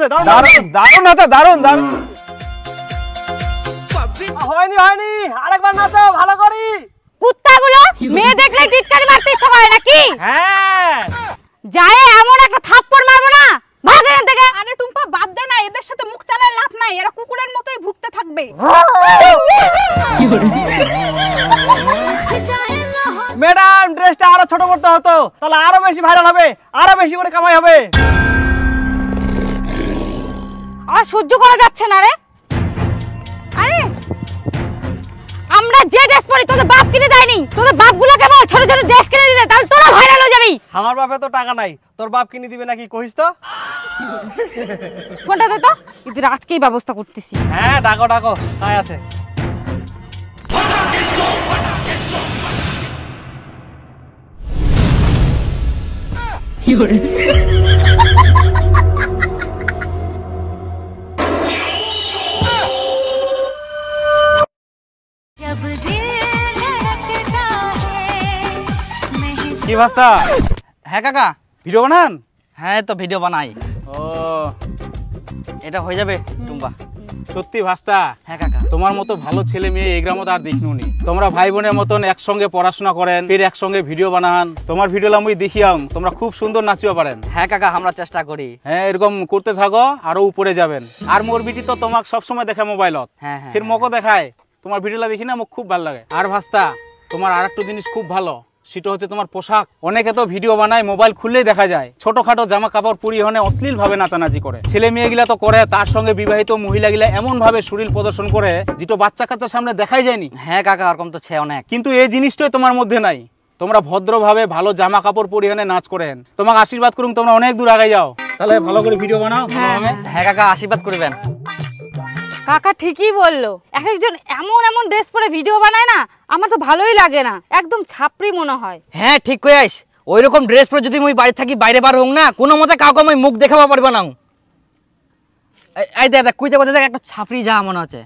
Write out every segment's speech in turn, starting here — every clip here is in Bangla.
হয়েছে দারুণ দারুণ নাচা দারুণ দারুণ হয়নি হয়নি আরেকবার নাচো ভালো করি কুত্তাগুলো মেয়ে দেখলে টিটকারি মারতে ইচ্ছা করে নাকি হ্যাঁ যায় এমন একটা থাপ্পড় মারবো না ভাগ এখান থেকে আরে টুম্পা বাদ দে না এদের সাথে মুখ চালায় লাভ নাই এরা কুকুরের মতোই ভুগতে থাকবে ম্যাডাম ড্রেসটা আরো ছোট করতে হতো তাহলে আরো বেশি ভাইরাল হবে আরো বেশি করে কামাই হবে আর সহ্য করা যাচ্ছে না রে আরে আমরা যে ড্রেস পরি তোদের বাপ কিনে দেয়নি তোদের বাপগুলোকে বল ছোট ছোট ড্রেস কিনে দিতে তাহলে তোরা ভাইরাল হয়ে যাবি আমার বাপে তো টাকা নাই তোর বাপ কিনে দিবে নাকি কইস তো ফোনটা দে তো এদের আজকেই ব্যবস্থা করতেছি হ্যাঁ ডাকো ডাকো তাই আছে কি করে কি ভাস্তা হ্যাঁ কাকা ভিডিও বানান হ্যাঁ তো ভিডিও বানাই ও এটা হয়ে যাবে টুম্পা সত্যি ভাস্তা হ্যাঁ কাকা তোমার মতো ভালো ছেলে মেয়ে এই গ্রামে আর দেখিনুনি তোমরা ভাই বোনের মতন একসঙ্গে পড়াশোনা করেন ফির একসঙ্গে ভিডিও বানান তোমার ভিডিও আমি দেখিয়াম তোমরা খুব সুন্দর নাচিও পারেন হ্যাঁ কাকা আমরা চেষ্টা করি হ্যাঁ এরকম করতে থাকো আরো উপরে যাবেন আর মোর বিটি তো তোমাকে সবসময় দেখে মোবাইলত হ্যাঁ হ্যাঁ ফির মকো দেখায় তোমার ভিডিওটা দেখি না মোক খুব ভালো লাগে আর ভাস্তা তোমার আর একটা জিনিস খুব ভালো সেটা হচ্ছে তোমার পোশাক অনেকে তো ভিডিও বানায় মোবাইল খুললেই দেখা যায় ছোটখাটো জামা কাপড় পরিহনে অশ্লীল ভাবে নাচানাচি করে ছেলে মেয়ে গিলা তো করে তার সঙ্গে বিবাহিত মহিলা গিলা এমন ভাবে শরীর প্রদর্শন করে যেটা বাচ্চা কাচ্চার সামনে দেখাই যায়নি হ্যাঁ কাকা ওরকম তো ছে অনেক কিন্তু এই জিনিসটাই তোমার মধ্যে নাই তোমরা ভদ্রভাবে ভালো জামা কাপড় পরিহনে নাচ করেন তোমাকে আশীর্বাদ করুন তোমরা অনেক দূর আগে যাও তাহলে ভালো করে ভিডিও বানাও ভালোভাবে হ্যাঁ কাকা আশীর্বাদ করবেন কাকা ঠিকই বললো এক একজন এমন এমন ড্রেস পরে ভিডিও বানায় না আমার তো ভালোই লাগে না একদম ছাপড়ি মনে হয় হ্যাঁ ঠিক কই আইস ওইরকম ড্রেস পরে যদি আমি বাড়ি থাকি বাইরে বার হোক না কোনো মতে কাউকে আমি মুখ দেখাবা পারবো না এই দেখ দেখ কুইতে দেখ একটা ছাপড়ি যা মনে হচ্ছে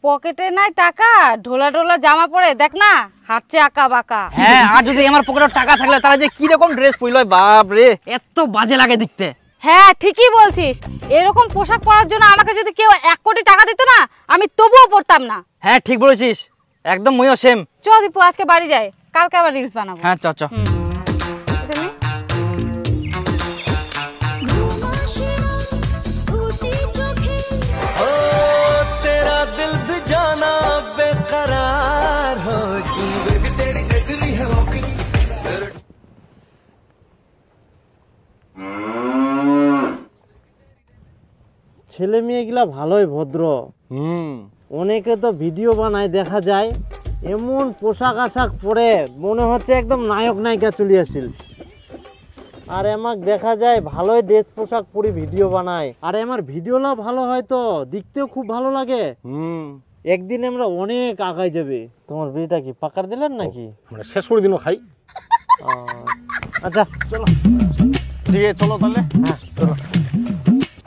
পকেটে নাই টাকা ঢোলা ঢোলা জামা পরে দেখ না হাঁটছে আঁকা বাঁকা হ্যাঁ আর যদি আমার পকেটে টাকা থাকলে তারা যে কি রকম ড্রেস পরলো বাপ রে এত বাজে লাগে দেখতে হ্যাঁ ঠিকই বলছিস এরকম পোশাক পরার জন্য আমাকে যদি কেউ 1 কোটি টাকা দিত না আমি তবুও পরতাম না হ্যাঁ ঠিক বলেছিস একদম মইও সেম চ দীপু আজকে বাড়ি যাই কালকে আবার রিলস বানাবো হ্যাঁ চ চ ছেলে মেয়েগুলা ভালোই ভদ্র অনেকে তো ভিডিও বানায় দেখা যায় এমন পোশাক আশাক পরে মনে হচ্ছে একদম নায়ক নায়িকা চলে আসিল আর আমাকে দেখা যায় ভালোই ড্রেস পোশাক পরে ভিডিও বানায় আর আমার ভিডিওটা ভালো হয় তো দেখতেও খুব ভালো লাগে একদিন আমরা অনেক আগায় যাবে তোমার বিয়েটা কি পাকার দিলেন নাকি মানে শেষ করে দিনও খাই আচ্ছা চলো ঠিক আছে চলো তাহলে হ্যাঁ চলো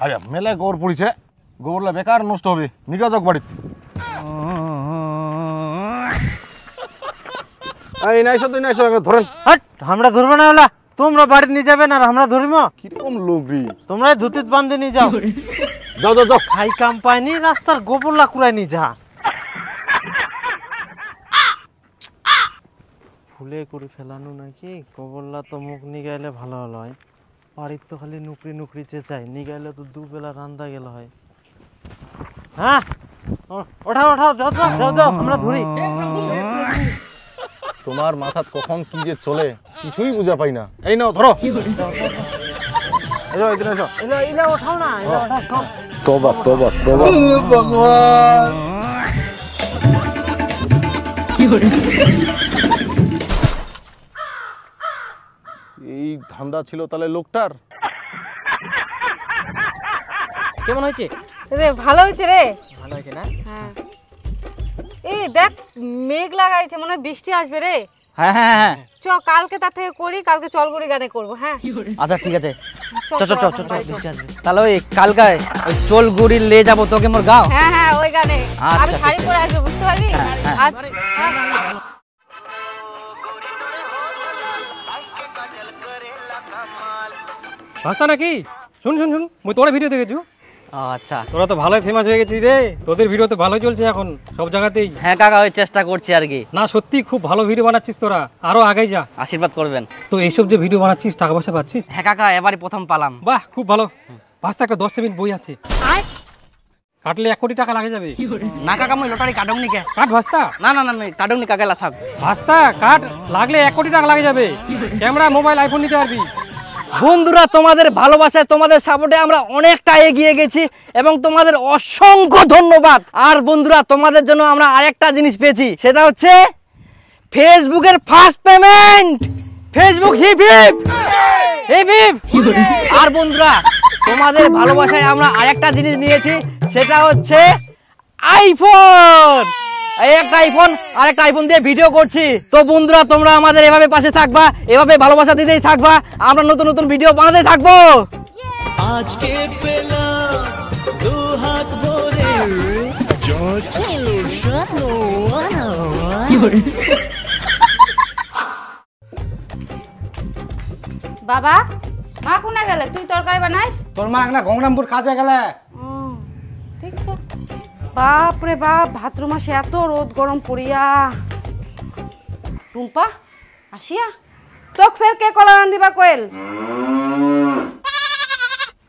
আরে মেলায় গোবর পড়িছে গোবরলা বেকার নষ্ট হবে নিগা যাক বাড়িতে এই নাইছো তুই নাইছো ধরেন হাট আমরা ধরবো না ওলা তোমরা বাড়িতে নিয়ে যাবেন আর আমরা ধরিব কিরকম লোক রে তোমরা ধুতিত বান্ধে নিয়ে যাও যাও যাও যাও খাই কাম পাইনি রাস্তার গোবরলা কুড়াই নিয়ে যা ফুলে করে ফেলানো নাকি গোবরলা তো মুখ নিগাইলে ভালো হলো হয় বাড়ির তো খালি নুকরি নুকরি চেঁচাই নিগাইলে তো দুবেলা রান্দা গেল হয় হ্যাঁ ওঠাও ওঠাও যাও যাও যাও আমরা ধরি তোমার মাথাত কখন কি যে চলে কিছুই বুঝা পাই না এই নাও ধরো এলো এদিকে এসো এলা ওঠাও না এলা ওঠাও সব তোবা তোবা তোবা ভগবান কি করে এই ধান্দা ছিল তাহলে লোকটার কেমন হয়েছে রে ভালো হয়েছে রে ভালো হয়েছে না হ্যাঁ এই দেখ মেঘ লাগাইছে মনে হয় বৃষ্টি আসবে রে হ্যাঁ হ্যাঁ হ্যাঁ চ কালকে তার থেকে করি কালকে চলগুড়ি গানে করবো হ্যাঁ আচ্ছা ঠিক আছে চল, চ চ চ চল, চ বাড়ি চল। বৃষ্টি আসবে তাহলে ওই কালকায় ওই চোল গুড়ি লে যাবো তোকে মোর গাও হ্যাঁ হ্যাঁ ওই গানে আচ্ছা, আমি শাড়ি ঠিক পরে আসবো বুঝতে পারবি হ্যাঁ। ভাস্তা নাকি শুন শুন শুন মুই তোরে ভিডিও দেখেছু ও আচ্ছা। তোরা তো ভালোই ফেমাস হয়ে গেছিস রে, তোদের ভিডিও তো ভালোই চলছে এখন সব জায়গাতেই। হ্যাঁ কাকা, ওই চেষ্টা করছি আর কি। না সত্যি খুব ভালো ভিডিও বানাচ্ছিস তোরা, আরো আগে যা। আশীর্বাদ করবেন। তো এইসব যে ভিডিও বানাচ্ছিস টাকা পয়সা পাচ্ছিস? হ্যাঁ কাকা, এবারই প্রথম পালাম। বাহ খুব ভালো। ভাস্তা একটা 10 সেকেন্ড বই আছে, কাটলে 1 কোটি টাকা লাগে যাবে। না কাকা, মই লটারি কাটুনি কে। কাট ভাস্তা। না না না, আমি কাটুনি কাকালা থাক। ভাস্তা কাট, লাগলে 1 কোটি টাকা লাগে যাবে। ক্যামেরা, মোবাইল, আইফোন নিতে পারবি। বন্ধুরা, তোমাদের ভালোবাসায় তোমাদের সাপোর্টে আমরা অনেকটা এগিয়ে গেছি এবং তোমাদের অসংখ্য ধন্যবাদ। আর বন্ধুরা, তোমাদের জন্য আমরা আরেকটা জিনিস পেয়েছি, সেটা হচ্ছে ফেসবুকের first payment. Facebook hip hip hip hip. আর বন্ধুরা, তোমাদের ভালোবাসায় আমরা আরেকটা জিনিস নিয়েছি, সেটা হচ্ছে আইফোন। একটা আইফোন, আরেকটা আইফোন দিয়ে ভিডিও করছি। তো বন্ধুরা, তোমরা আমাদের এভাবে পাশে থাকবা, এভাবে ভালোবাসা দিতেই থাকবা, আমরা নতুন নতুন ভিডিও বানাতে থাকবো। আজকে পেলাম 2 হাত ভরে বাবা, মা কোনে গেলে? তুই তরকারি বানাইস? তোর মা না গঙ্গরামপুর কাজে গেলে। ঠিক আছে। বাপ রে বাপ, ভাদ্র মাসে এত রোদ গরম পড়িয়া। রুম্পা আসিয়া তোক ফের কে কলা রান্ধিবা কইল?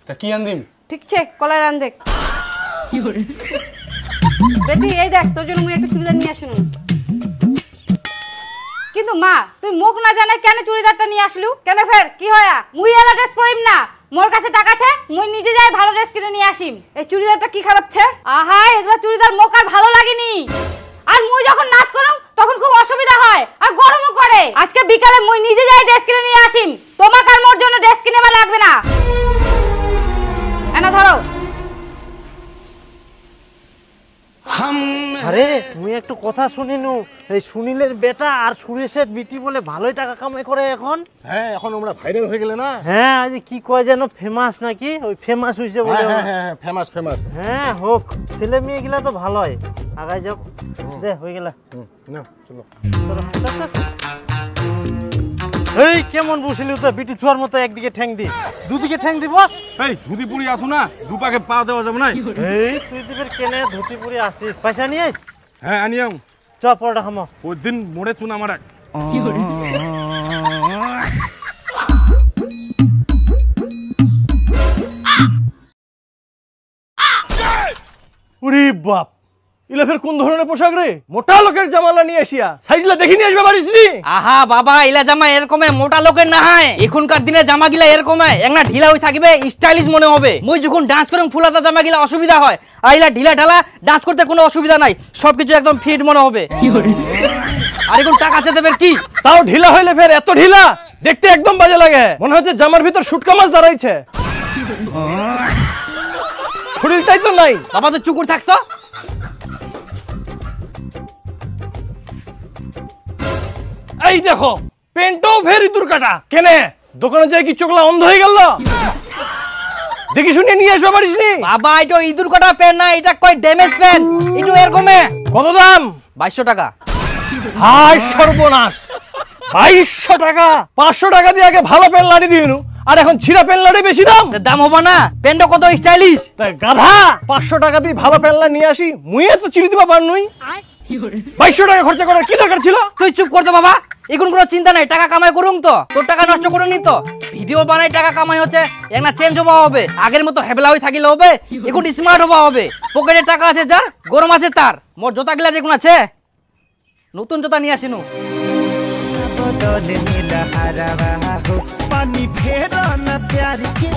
তা কি আনদিম? ঠিক আছে, কলা রান্ধে। বেটি এই দেখ, তোর জন্য মুই একটা চুড়িদার নিয়ে আসুন। কিন্তু মা, তুই মুখ না জানে কেন চুড়িদারটা নিয়ে আসলু? কেন ফের কি হয়া? মুই এলা ড্রেস পরিম না, মোর কাছে টাকা আছে, মুই নিজে যাই ভালো ড্রেস কিনে নিয়ে আসিম। এই চুড়িদারটা কি খারাপ ছে? আহা, এগুলা চুড়িদার মোক আর ভালো লাগেনি। আর মুই যখন নাচ করম তখন খুব অসুবিধা হয় আর গরমও করে। আজকে বিকালে মুই নিজে যাই ড্রেস কিনে নিয়ে আসিম, তোমাক আর মোর জন্য ড্রেস কিনেবা লাগবে না। এনা ধরো। আরে মুই একটু কথা শুনিনু, এই সুনীলের বেটা আর সুরেশের বিটি বলে ভালোই টাকা কামাই করে এখন। হ্যাঁ, এখন আমরা ভাইরাল হয়ে গেলে না। হ্যাঁ, আজ কি কয় যেন ফেমাস নাকি? ওই ফেমাস হইছে বলে। হ্যাঁ হ্যাঁ হ্যাঁ, ফেমাস ফেমাস। হ্যাঁ হোক, ছেলে মেয়ে গিলা তো ভালোই, আগাই যাও। দে হয়ে গেল। না চলো। এই কেমন বসিলি তো বিটি ছুয়ার মতো, একদিকে ঠ্যাং দি, দুদিকে ঠ্যাং দি বস। এই ধুতি পুরি আসো না, দুপাকে পা দেওয়া যাবে না। এই তুই দিবের কেনে ধুতি পরে আসিস? পয়সা নিয়ে আইস। হ্যাঁ আনিয়াম। চ পরোটা খামো। ওই দিন মোড়ে চুনা মারা। উরি বাপ, ইলা ফের কোন ধরনের পোশাক রে? মোটা লোকের জামালা নিয়ে আসিয়া সাইজলা দেখি নিয়ে আসবে পারিস নি? আহা বাবা, ইলা জামা এরকম মোটা লোকের না হয়। এখনকার দিনে জামা গিলা এরকম একটা ঢিলা হয়ে থাকবে, স্টাইলিশ মনে হবে। মই যখন ডান্স করম ফুলাতা জামা গিলা অসুবিধা হয়, আর ইলা ঢিলা ঢালা ডান্স করতে কোনো অসুবিধা নাই, সবকিছু একদম ফিট মনে হবে। আর এখন টাকা চেতে দেবে কি? তাও ঢিলা হইলে ফের এত ঢিলা দেখতে একদম বাজে লাগে, মনে হচ্ছে জামার ভিতর শুটকা মাছ দাঁড়াইছে। শরীরটাই তো নাই। বাবা তো চুকুর থাকতো। এই দেখো, পেন্টও ফের ইঁদুর কাটা। কেনে দোকানে যাই কি চোখলা অন্ধ হয়ে গেল? দেখি শুনিয়ে নিয়ে আসবে পারিস নি? বাবা এটা ইঁদুর কাটা পেন না, এটা কয় ড্যামেজ পেন। একটু এরকম। কত দাম? 2200 টাকা। হায় সর্বনাশ, 2200 টাকা! 500 টাকা দিয়ে আগে ভালো পেন লাড়ি দিইনু, আর এখন ছিঁড়া পেন লাড়ি বেশি দাম। দাম হবে না, পেনটা কত স্টাইলিশ। তাই গাধা, 500 টাকা দিয়ে ভালো পেন লাড়ি নিয়ে আসি, মুইয়ে তো চিনি দিবা পার নই। 2200 টাকা খরচা করার কি দরকার ছিল? তুই চুপ করতো বাবা, এখন কোনো চিন্তা নাই, টাকা কামাই করুন তো, তোর টাকা নষ্ট করুন নি তো। ভিডিও বানাই টাকা কামাই হচ্ছে, একটা চেঞ্জ হওয়া হবে, আগের মতো হেবলা হয়ে থাকিলে হবে, এখন স্মার্ট হওয়া হবে। পকেটে টাকা আছে যার, গরম আছে তার। মোর জোতা গিলা যেগুলো আছে, নতুন জোতা নিয়ে আসিনু। पानी फेरा ना प्यार के।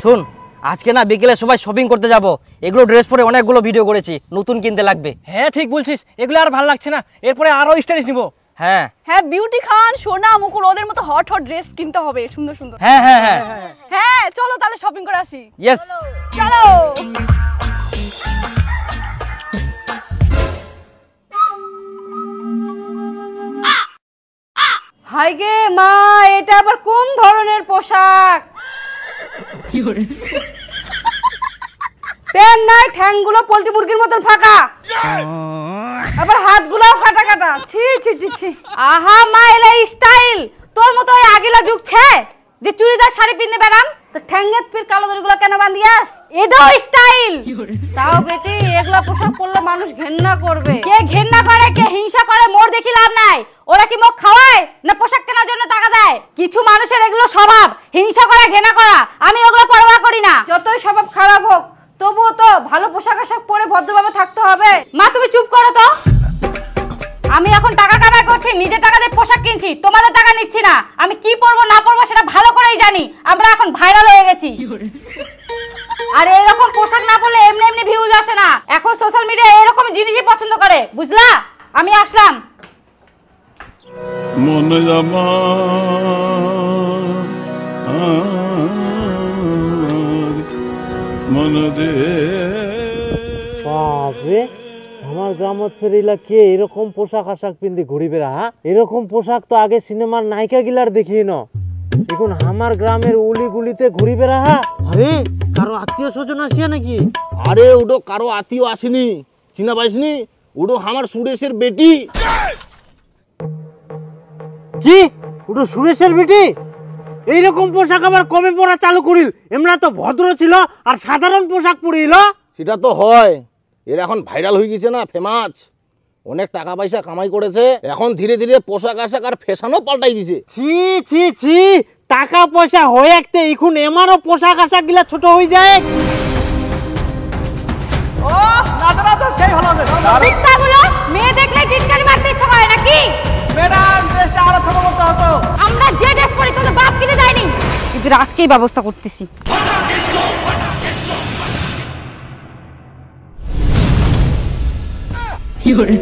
শুন, আজকে না বিকেলে সবাই শপিং করতে যাব, এগুলো ড্রেস পরে অনেকগুলো ভিডিও করেছি, নতুন কিনতে লাগবে। হ্যাঁ ঠিক বলছিস, এগুলো আর ভালো লাগছে না, এরপরে আরো স্টাইলিশ নিবো। হ্যাঁ হ্যাঁ, বিউটি খান, সোনা মুকুল, ওদের মতো হট হট ড্রেস কিনতে হবে, সুন্দর সুন্দর। হ্যাঁ হ্যাঁ হ্যাঁ হ্যাঁ চলো তাহলে শপিং করে আসি। ইয়েস। চলো। হাই গে মা, এটা আবার কোন ধরনের পোশাক? পেন নাই, ঠ্যাংগুলো পোল্ট্রি মুরগির মতন ফাঁকা, আবার হাতগুলো কাটা কাটা। ছি ছি ছি ছি। আহা মা, এলা স্টাইল, তোর মতো ওই আগিলা যুগ ছে যে চুড়িদার শাড়ি পিনতে বেরাম তো ঠ্যাঙ্গেত ফির কালো দড়িগুলো কেন বাঁধিয়াস? এটাও স্টাইল। তাও বেটি এগুলা পোশাক পরলে মানুষ ঘেন্না করবে। কে ঘেন্না করে কে হিংসা করে মোর দেখি লাভ নাই। ওরা কি মুখ খাওয়ায় না পোশাক কেনার জন্য টাকা দেয়? কিছু মানুষের এগুলো স্বভাব, হিংসা করা ঘেন্না করা। আমি ওগুলো পরোয়া করি না। যতই স্বভাব খারাপ হোক তবুও তো ভালো পোশাক আশাক পরে ভদ্রভাবে থাকতে হবে। মা তুমি চুপ করো তো। আমি এখন টাকা কামাই করছি, নিজে টাকা দিয়ে পোশাক কিনছি, তোমাদের টাকা নিচ্ছি না। আমি কি পরবো না পরবো সেটা ভালো করেই জানি। আমরা এখন ভাইরাল হয়ে গেছি। আর এরকম পোশাক না পরলে এমনি এমনি ভিউজ আসে না। এখন সোশ্যাল মিডিয়া এরকম জিনিসই পছন্দ করে, বুঝলা? আমি আসলাম। মন জামা মন দে বাপরে, আমার গ্রামত ফেরিলা কে এরকম পোশাক আশাক পিন্দি ঘুরি বেড়া? হ্যাঁ, এরকম পোশাক তো আগে সিনেমার নায়িকা গিলার দেখি ন। এখন আমার গ্রামের উলি গুলিতে ঘুরি বেড়া। হ্যাঁ, আরে কারো আত্মীয় স্বজন আসিয়া নাকি? আরে ওটো কারো আত্মীয় আসেনি, চিনা পাইসনি? ওটো আমার সুরেশের বেটি। কি ওটা সুরেশের বেটি? এইরকম পোশাক আবার কমে পরা চালু করিল? এমরা তো ভদ্র ছিল আর সাধারণ পোশাক পরিল। সেটা তো হয়, এর এখন ভাইরাল হয়ে গেছে না, ফেমাস, অনেক টাকা পয়সা কামাই করেছে। এখন ধীরে ধীরে পোশাক আশাক আর ফ্যাশনও পাল্টাই দিছে। ছি ছি ছি, টাকা পয়সা হয়ে একতে এখন এমারও পোশাক আশাক গিলা ছোট হয়ে যায়। ও নাদরা তো সেই হলো না। কুত্তাগুলো মেয়ে দেখলে জিটকারি মারতে ইচ্ছা করে নাকি? ম্যাডাম ড্রেসটা আরো ছোট করতে হতো। আমরা যে ড্রেস পরি তোদের বাপ কিনে দেয়নি। এদের আজকেই ব্যবস্থা করতেছি। কি করে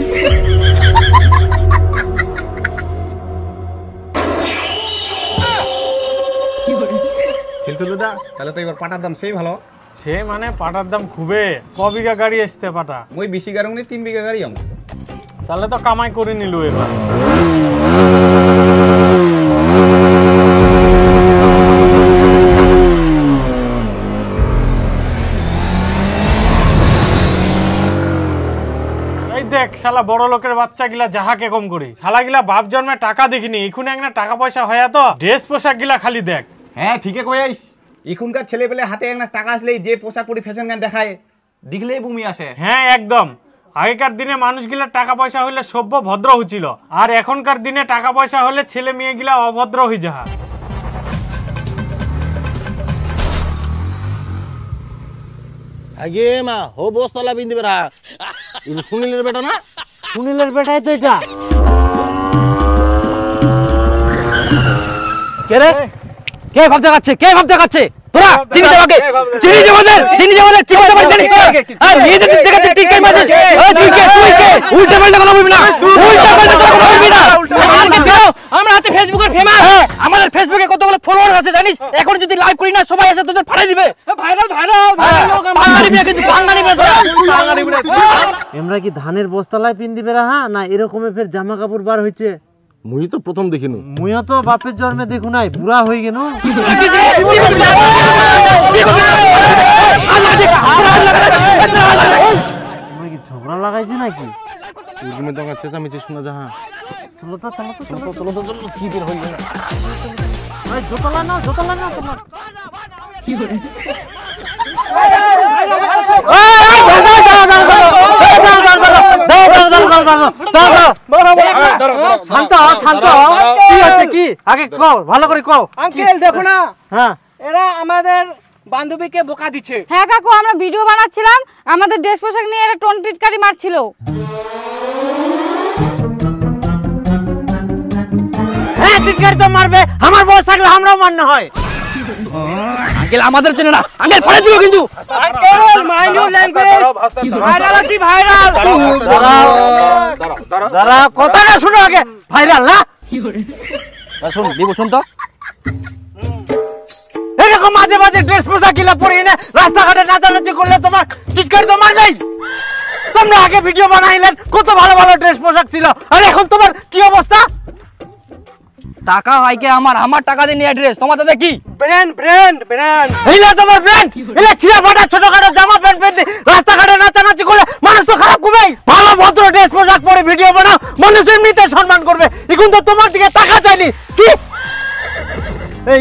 দাদা, তাহলে তো এবার পাটার দাম সেই ভালো। সে মানে পাটার দাম খুবে। ক বিঘা গাড়ি আসতে পাটা? ওই বেশি গাড়ি নেই, 3 বিঘা গাড়ি আমার। তাহলে তো কামাই করে নিল এবার। এই দেখ শালা বড় লোকের বাচ্চা গিলা যাহাকে কম করি, শালা গিলা বাপ জন্মে টাকা দেখিনি, এখন একটা টাকা পয়সা হয়া তো ড্রেস পোশাক গিলা খালি দেখ। হ্যাঁ ঠিকই কইস। এখনকার ছেলে পেলে হাতে একটা টাকা আসলেই যে পোশাক পরি ফ্যাশন গান দেখায়, দেখলেই বমি আসে। হ্যাঁ একদম। আগেকার দিনে মানুষগুলা টাকা পয়সা হইলে সভ্য ভদ্র হচ্ছিল, আর এখনকার দিনে টাকা পয়সা হলে ছেলে মেয়ে গিলা অভদ্র হয়ে যাহা। আগে মা হো বস্তলা বিন্দি বেড়া, সুনীলের বেটা না? সুনীলের বেটাই তো এটা। কে রে? কে ভাব দেখাচ্ছে? কে ভাব দেখাচ্ছে? তোরা চিনি দেবাকে, চিনি দেবাদের, চিনি দেবাদের কি বলতে পারিস? আর নিজে দিক থেকে তুই কে মাঝে? এই তুই কে? তুই কে? উল্টা পাল্টা কথা বলবি না, উল্টা পাল্টা কথা বলবি না। আমাকে চাও, আমরা আছে ফেসবুকের ফেমাস। আমাদের ফেসবুকে কতগুলো ফলোয়ার আছে জানিস? এখন যদি লাইভ করি না সবাই এসে তোদের ফাড়াই দিবে। ভাইরাল ভাইরাল ভাইরাল লোক বাঙালি মেয়ে, কিন্তু বাঙালি মেয়ে তোরা, বাঙালি মেয়ে। এমরা কি ধানের বস্তালায় পিন্দি বেড়া? হ্যাঁ, না এরকমে ফের জামা কাপড় বার হইছে? মুই তো প্রথম দেখিনু। মুইও তো বাপের জন্মে দেখু নাই, বুড়া হয়ে গেল। ঝগড়া লাগাইছে নাকি? তুমি তো চেঁচামেচি শোনা যাহা। চলো তো চলো তো চলো তো। চলো তো চলো, কি বের হয়ে গেল। জোতলা না জোতলা না তোমার। শান্ত শান্ত, কি হচ্ছে কি? আগে কও, ভালো করে কও। আঙ্কেল দেখো না, হ্যাঁ, এরা আমাদের বান্ধবীকে বোকা দিচ্ছে। হ্যাঁ কাকু, আমরা ভিডিও বানাচ্ছিলাম, আমাদের ড্রেস পোশাক নিয়ে এরা টিটকারি মারছিল। হ্যাঁ টিটকারি তো মারবে, আমার বয়স থাকলে আমরাও মারনা হয়। আঙ্কেল আমাদের জন্য না, আঙ্কেল পড়ে দিও কিন্তু। Uncle mind your language, viral আছে ভাইরাল। দাঁড়া, কথাটা শুনো আগে। ভাইরাল না? শুন দিব, শুন তো। এরকম মাঝে মাঝে ড্রেস পোশাক গিলা পরে এনে রাস্তাঘাটে নাচানাচি করলে তোমার টিটকারি তো মারবেই। তোমরা আগে ভিডিও বানাইলেন, কত ভালো ভালো ড্রেস পোশাক ছিল, আর এখন তোমার কি অবস্থা? টাকা হয় কি আমার? আমার টাকা দিয়ে নিয়ে ড্রেস, তোমার তাতে কি? ব্র্যান্ড ব্র্যান্ড ব্র্যান্ড, এইলা তোমার ব্র্যান্ড। এলা ছিঁড়া ফাটা ছোটখাটো জামা প্যান্ট পরে রাস্তাঘাটে নাচানাচি করলে মানুষ তো খারাপ করবেই। ভালো ভদ্র ড্রেস পোশাক পরে ভিডিও বানাও, মানুষ এমনিতে সম্মান করবে। এখন তো তোমার দিকে টাকা চাইলি, ছি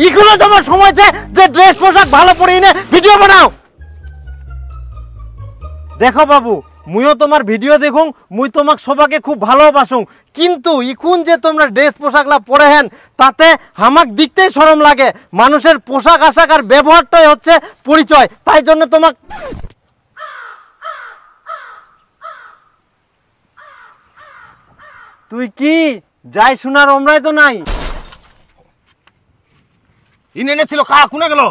এখনো তোমার সময় আছে যে ড্রেস পোশাক ভালো পরে এনে ভিডিও বানাও। দেখো বাবু, মুইও তোমার ভিডিও দেখুন, মুই তোমাক সবাকে খুব ভালোবাসুং, কিন্তু এখন যে তোমরা ড্রেস পোশাকলা পরে হেন তাতে হামাক দেখতেই শরম লাগে। মানুষের পোশাক আশাক আর ব্যবহারটাই হচ্ছে পরিচয়, তাই জন্য তোমাক তুই কি যাই শোনার ওমরাই তো নাই। ইনে এনেছিল কা কোনে গেল?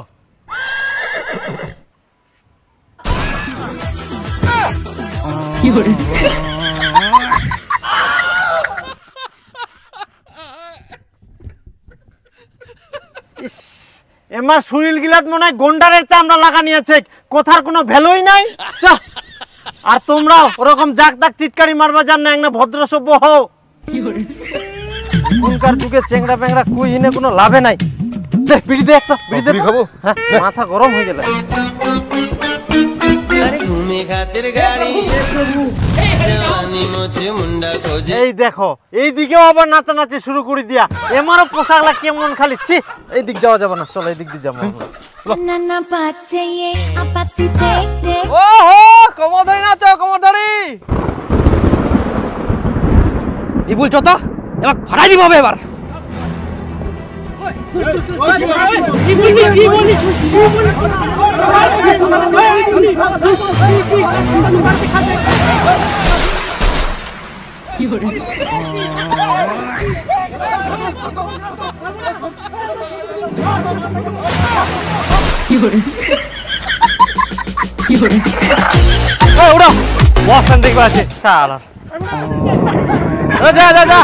এমার শরীর গিলাত মনে হয় গন্ডারের চামড়া লাগানি আছে, কথার কোনো ভ্যালুই নাই। আর তোমরা ওরকম জাক তাক টিটকারি মারবা জান না, একটা ভদ্র সভ্য হও। এখনকার যুগে চেংড়া পেংড়া কুই হিনে কোনো লাভে নাই। দে বিড়ি দে, একটা বিড়ি দে খাবো। হ্যাঁ, মাথা গরম হয়ে গেল। এই দেখো, এই দিকেও আবার নাচানাচি শুরু করে দিয়া। এমারও পোশাকলা কেমন খালি ছি। এই দিক যাওয়া যাবে না, চলো এই দিক দিয়ে যাবো। ওহো, কমরদারি নাচো, কমরদারি। এই বলছো তো এবার ফাটাই দিব এবার। ওরা বস দেখবে আছে। যা যা যা